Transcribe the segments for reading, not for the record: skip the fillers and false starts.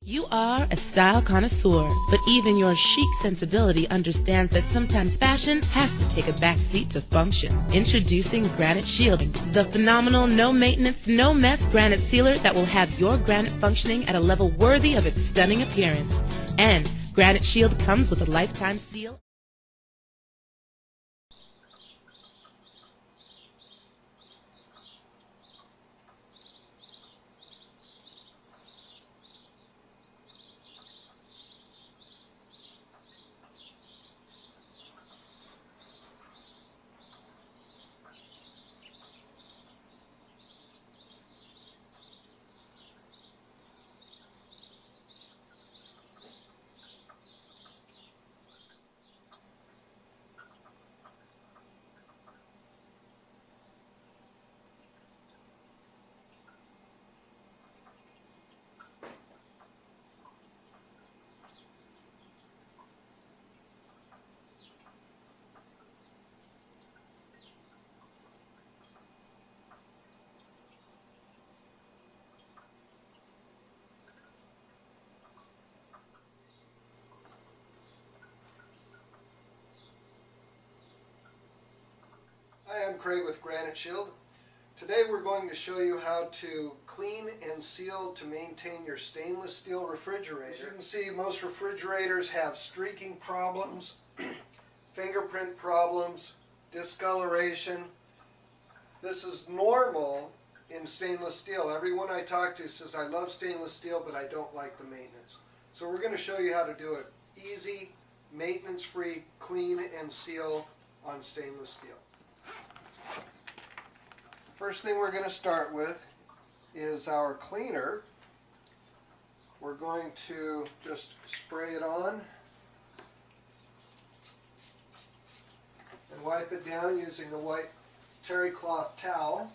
You are a style connoisseur, but even your chic sensibility understands that sometimes fashion has to take a backseat to function. Introducing Granite Shielding, the phenomenal no-maintenance, no-mess granite sealer that will have your granite functioning at a level worthy of its stunning appearance. And Granite Shield comes with a lifetime seal. Hi, I'm Craig with Granite Shield. Today we're going to show you how to clean and seal to maintain your stainless steel refrigerator. As you can see, most refrigerators have streaking problems, fingerprint problems, discoloration. This is normal in stainless steel. Everyone I talk to says, I love stainless steel, but I don't like the maintenance. So we're going to show you how to do it easy, maintenance-free, clean and seal on stainless steel. First thing we're going to start with is our cleaner. We're going to just spray it on and wipe it down using the white terry cloth towel.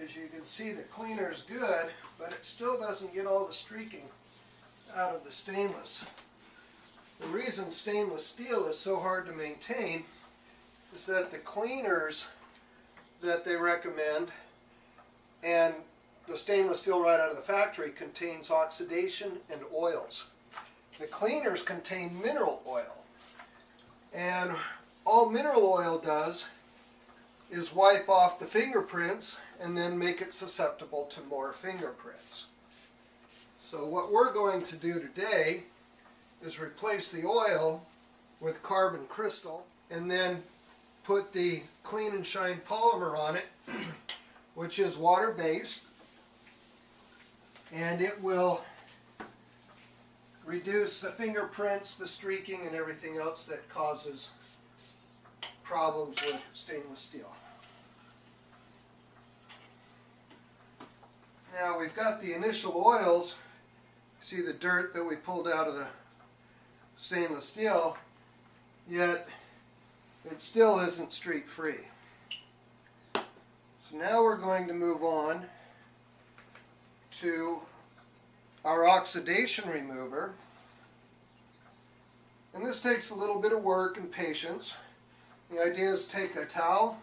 As you can see, the cleaner is good, but it still doesn't get all the streaking out of the stainless. The reason stainless steel is so hard to maintain is that the cleaners that they recommend and the stainless steel right out of the factory contains oxidation and oils. The cleaners contain mineral oil, and all mineral oil does is wipe off the fingerprints and then make it susceptible to more fingerprints. So what we're going to do today is replace the oil with carbon crystal and then put the Clean and Shine polymer on it, which is water-based, and it will reduce the fingerprints, the streaking, and everything else that causes problems with stainless steel. Now we've got the initial oils. See the dirt that we pulled out of the stainless steel, yet it still isn't streak free. So now we're going to move on to our oxidation remover. And this takes a little bit of work and patience. The idea is take a towel,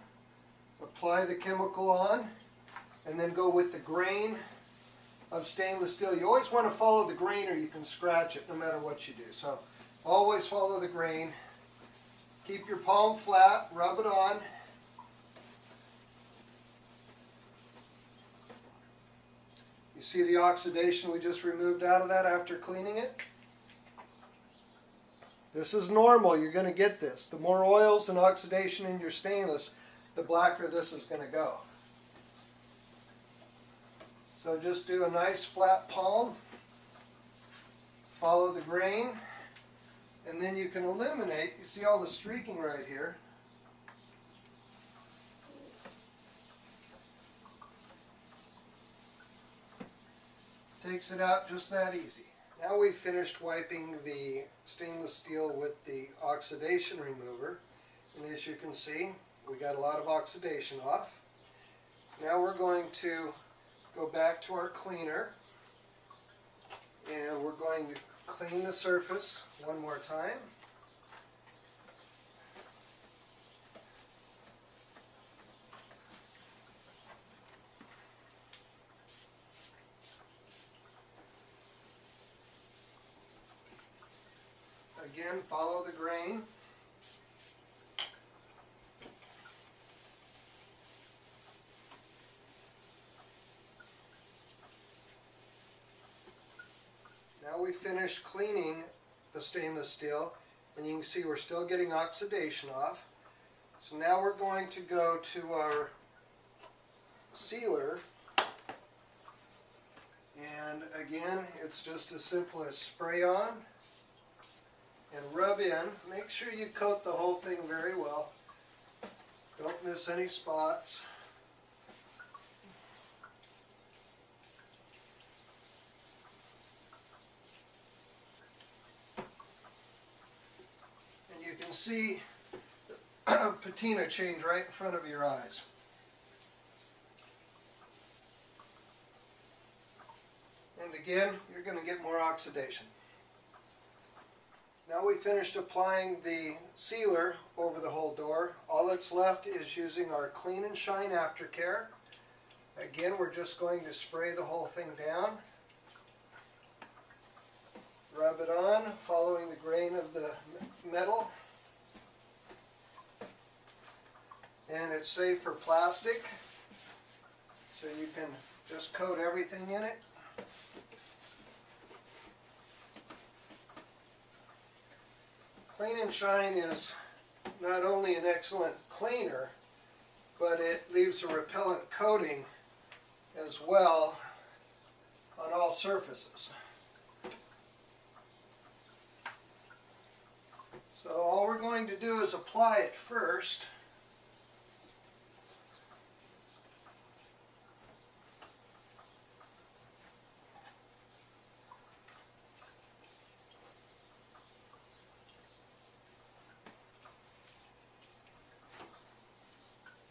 apply the chemical on, and then go with the grain of stainless steel. You always want to follow the grain or you can scratch it no matter what you do. So always follow the grain. Keep your palm flat, rub it on. You see the oxidation we just removed out of that after cleaning it? This is normal. You're going to get this. The more oils and oxidation in your stainless, the blacker this is going to go. So just do a nice flat palm, follow the grain, and then you can eliminate, you see all the streaking right here. Takes it out just that easy. Now we've finished wiping the stainless steel with the oxidation remover, and as you can see, we got a lot of oxidation off. Now we're going to go back to our cleaner, and we're going to clean the surface one more time. Again, follow the grain. Now we finished cleaning the stainless steel, and you can see we're still getting oxidation off. So now we're going to go to our sealer, and again, it's just as simple as spray on and rub in. Make sure you coat the whole thing very well. Don't miss any spots. And you can see patina change right in front of your eyes. And again, you're going to get more oxidation. Now we finished applying the sealer over the whole door. All that's left is using our Clean and Shine Aftercare. Again, we're just going to spray the whole thing down. Rub it on, following the grain of the metal. And it's safe for plastic, so you can just coat everything in it. Clean and Shine is not only an excellent cleaner, but it leaves a repellent coating as well on all surfaces. So all we're going to do is apply it first.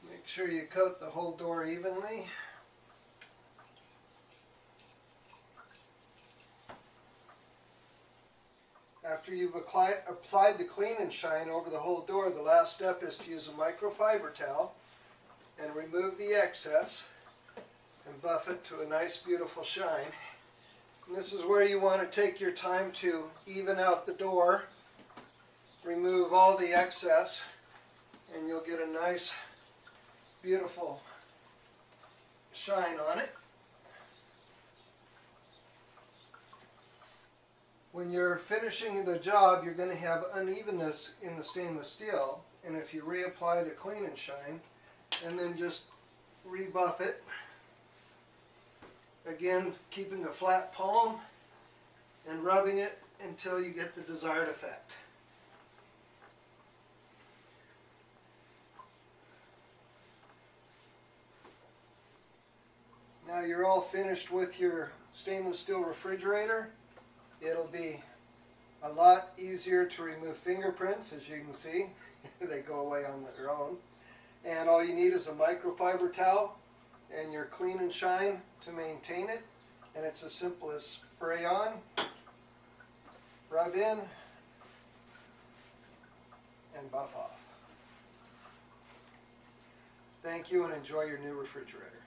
Make sure you coat the whole door evenly. After you've applied the Clean and Shine over the whole door, the last step is to use a microfiber towel and remove the excess and buff it to a nice, beautiful shine. And this is where you want to take your time to even out the door, remove all the excess, and you'll get a nice, beautiful shine on it. When you're finishing the job, you're going to have unevenness in the stainless steel, and if you reapply the Clean and Shine and then just rebuff it, again keeping a flat palm and rubbing it until you get the desired effect. Now you're all finished with your stainless steel refrigerator. It'll be a lot easier to remove fingerprints, as you can see. They go away on their own. And all you need is a microfiber towel and your Clean and Shine to maintain it. And it's as simple as spray on, rub in, and buff off. Thank you, and enjoy your new refrigerator.